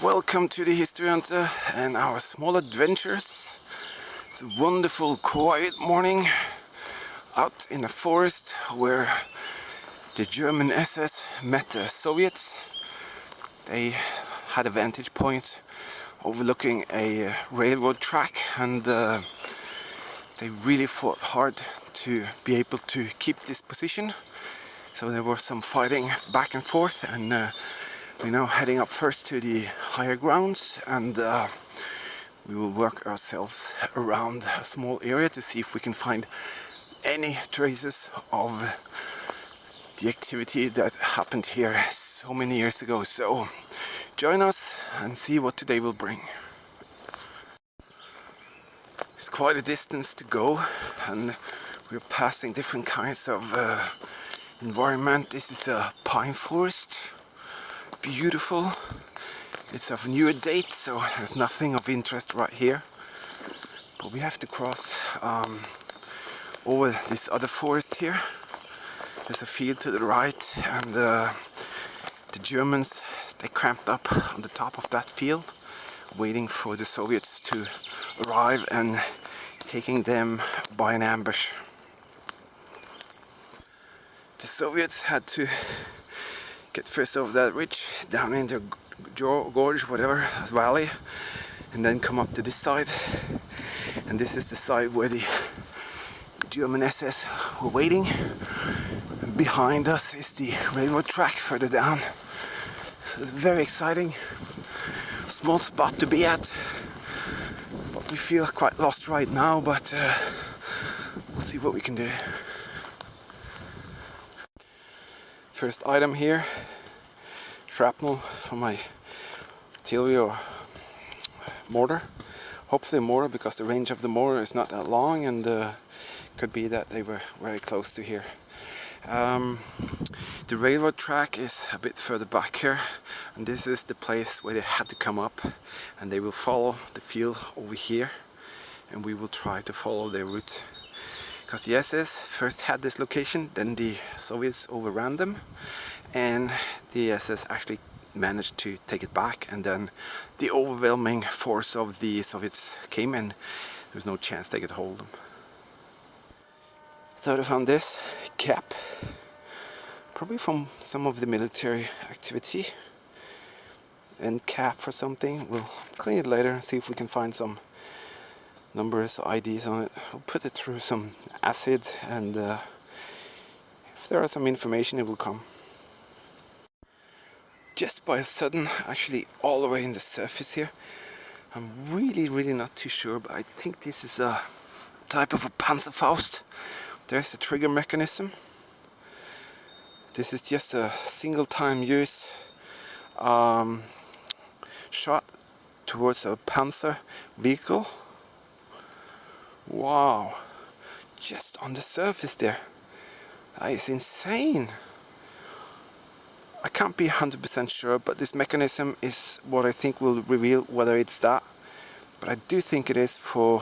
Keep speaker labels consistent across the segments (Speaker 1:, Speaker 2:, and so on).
Speaker 1: Welcome to the History Hunter and our small adventures. It's a wonderful, quiet morning out in the forest where the German SS met the Soviets. They had a vantage point overlooking a railroad track, and they really fought hard to be able to keep this position. So there was some fighting back and forth, and we're now heading up first to the higher grounds, and we will work ourselves around a small area to see if we can find any traces of the activity that happened here so many years ago. So join us and see what today will bring. It's quite a distance to go, and we're passing different kinds of environment. This is a pine forest. Beautiful. It's of newer date, so there's nothing of interest right here. But we have to cross over this other forest here. There's a field to the right, and the Germans, they cramped up on the top of that field, waiting for the Soviets to arrive and taking them by an ambush. The Soviets had to get first over that ridge, down into gorge, whatever, valley, and then come up to this side. And this is the side where the German SS were waiting. Behind us is the railroad track further down. So very exciting, small spot to be at. But we feel quite lost right now, but we'll see what we can do. First item here, shrapnel from my artillery or mortar. Hopefully mortar, because the range of the mortar is not that long, and could be that they were very close to here. The railroad track is a bit further back here, and this is the place where they had to come up, and they will follow the field over here, and we will try to follow their route. Because the SS first had this location, then the Soviets overran them, and the SS actually managed to take it back, and then the overwhelming force of the Soviets came, and there was no chance they could hold them. Thought I found this cap, probably from some of the military activity, and cap for something. We'll clean it later and see if we can find some numbers, IDs on it. We'll put it through some acid, and if there is some information, it will come. Just by a sudden, actually all the way in the surface here, I'm really not too sure, but I think this is a type of a Panzerfaust. There's the trigger mechanism. This is just a single time use shot towards a Panzer vehicle. Wow, just on the surface there. That is insane. I can't be 100% sure, but this mechanism is what I think will reveal whether it's that. But I do think it is for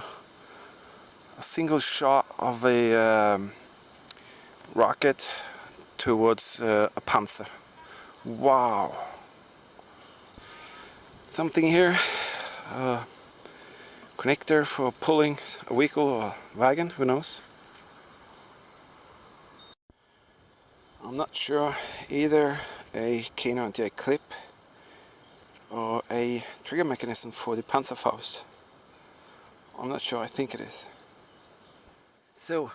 Speaker 1: a single shot of a rocket towards a Panzer. Wow. Something here. Connector for pulling a vehicle or wagon, who knows. I'm not sure, either a K98 clip or a trigger mechanism for the Panzerfaust. I'm not sure, I think it is. So,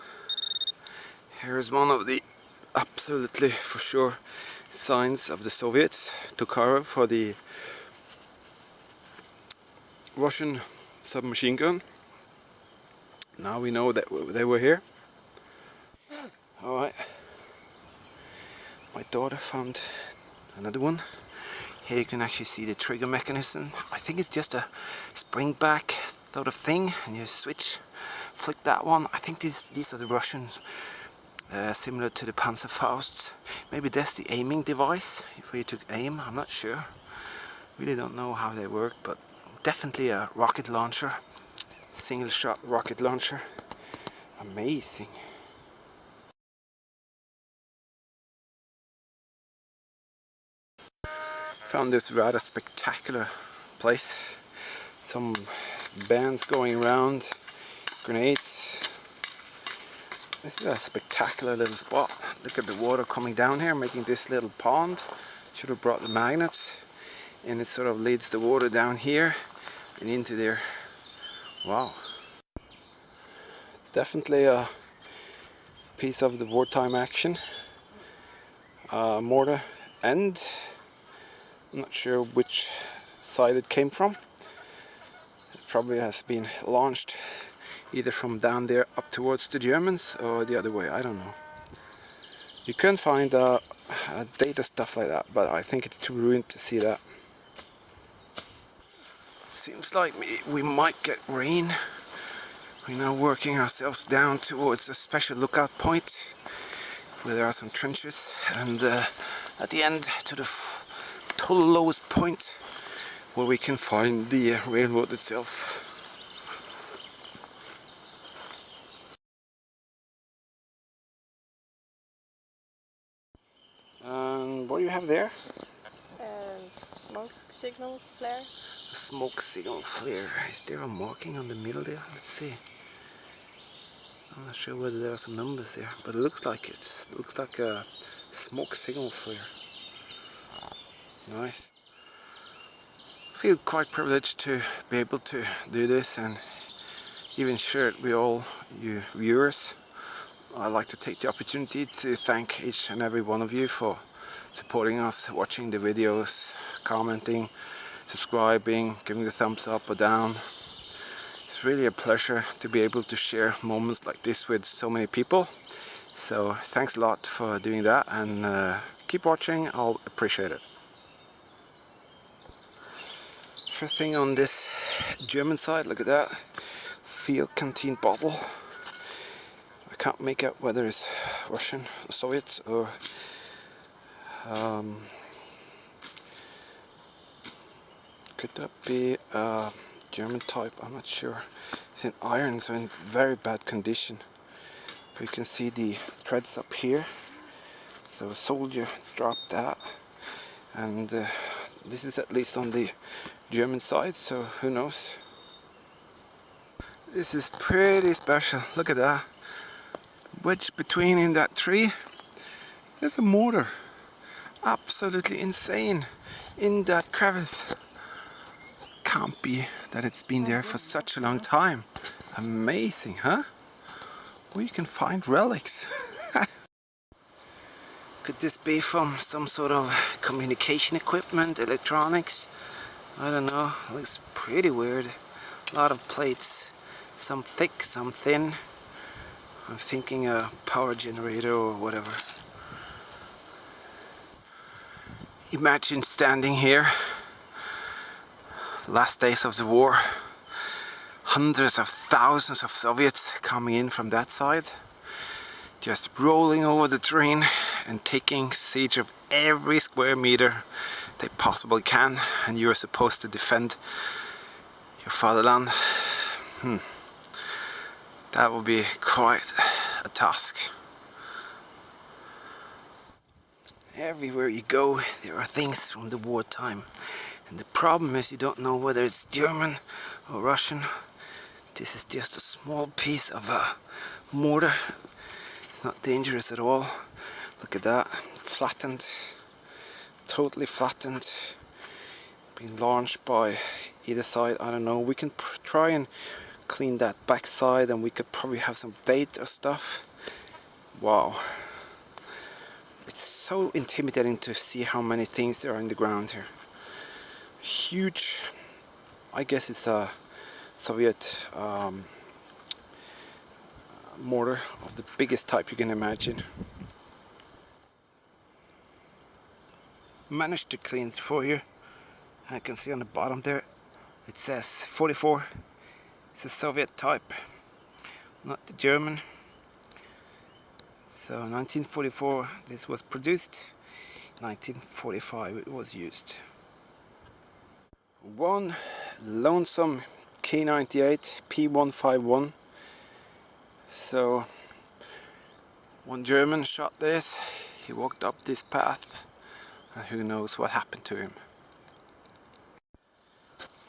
Speaker 1: here's one of the absolutely for sure signs of the Soviets. Tokarev for the Russian submachine gun. Now we know that they were here. Alright. My daughter found another one. Here you can actually see the trigger mechanism. I think it's just a spring back sort of thing, and you switch, flick that one. I think these are the Russians, similar to the Panzerfausts. Maybe that's the aiming device, where you took aim, I'm not sure. Really don't know how they work, but definitely a rocket launcher, single shot rocket launcher. Amazing. Found this rather spectacular place. Some bands going around, grenades. This is a spectacular little spot. Look at the water coming down here, making this little pond. Should have brought the magnets, and it sort of leads the water down here and into there. Wow. Definitely a piece of the wartime action. Mortar end. I'm not sure which side it came from. It probably has been launched either from down there up towards the Germans or the other way, I don't know. You can find data stuff like that, but I think it's too ruined to see that. Seems like we might get rain. We're now working ourselves down towards a special lookout point where there are some trenches, and at the end to the total lowest point where we can find the railroad itself. And what do you have there?
Speaker 2: Smoke signal flare.
Speaker 1: A smoke signal flare. Is there a marking on the middle there? Let's see. I'm not sure whether there are some numbers there, but it looks like a smoke signal flare. Nice. I feel quite privileged to be able to do this and even share it with all you viewers. I'd like to take the opportunity to thank each and every one of you for supporting us, watching the videos, commenting, subscribing, giving the thumbs up or down. It's really a pleasure to be able to share moments like this with so many people. So thanks a lot for doing that, and keep watching, I'll appreciate it. First thing on this German side, look at that. Field canteen bottle. I can't make out whether it's Russian, Soviet, or could that be German type? I'm not sure. It's in iron, so in very bad condition. But you can see the threads up here. So a soldier dropped that, and this is at least on the German side, so who knows. This is pretty special. Look at that. Wedged between in that tree, there's a mortar. Absolutely insane in that crevice. Can't be that it's been there for such a long time. Amazing, huh? We can find relics. Could this be from some sort of communication equipment, electronics? I don't know. It looks pretty weird. A lot of plates. Some thick, some thin. I'm thinking a power generator or whatever. Imagine standing here, last days of the war, hundreds of thousands of Soviets coming in from that side, just rolling over the terrain and taking siege of every square meter they possibly can, and you are supposed to defend your fatherland. That would be quite a task. Everywhere you go, there are things from the wartime. And the problem is you don't know whether it's German or Russian. This is just a small piece of a mortar. It's not dangerous at all. Look at that. Flattened. Totally flattened. Being launched by either side. I don't know. We can try and clean that back side, and we could probably have some date or stuff. Wow. It's so intimidating to see how many things there are in the ground here. Huge. I guess it's a Soviet mortar of the biggest type you can imagine. Managed to clean it for you. I can see on the bottom there it says 44. It's a Soviet type, not the German. So 1944 this was produced, 1945 it was used. One lonesome K98 P151. So one German shot this, he walked up this path, and who knows what happened to him.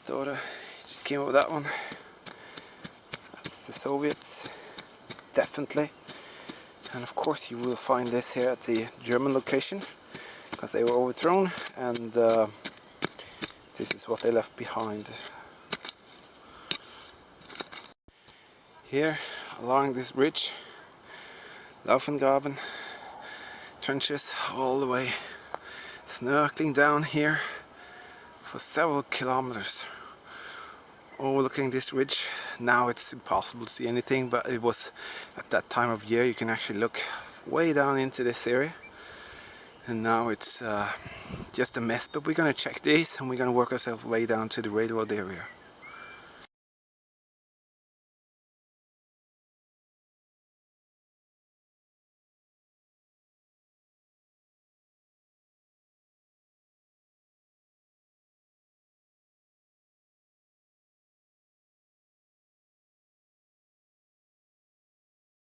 Speaker 1: Thought I just came up with that one. That's the Soviets, definitely. And of course you will find this here at the German location, because they were overthrown, and this is what they left behind. Here along this ridge, Laufengraben trenches all the way, snorkeling down here for several kilometers, overlooking this ridge. Now it's impossible to see anything, but it was at that time of year you can actually look way down into this area, and now it's just a mess. But we're gonna check these and we're gonna work ourselves way down to the railroad area.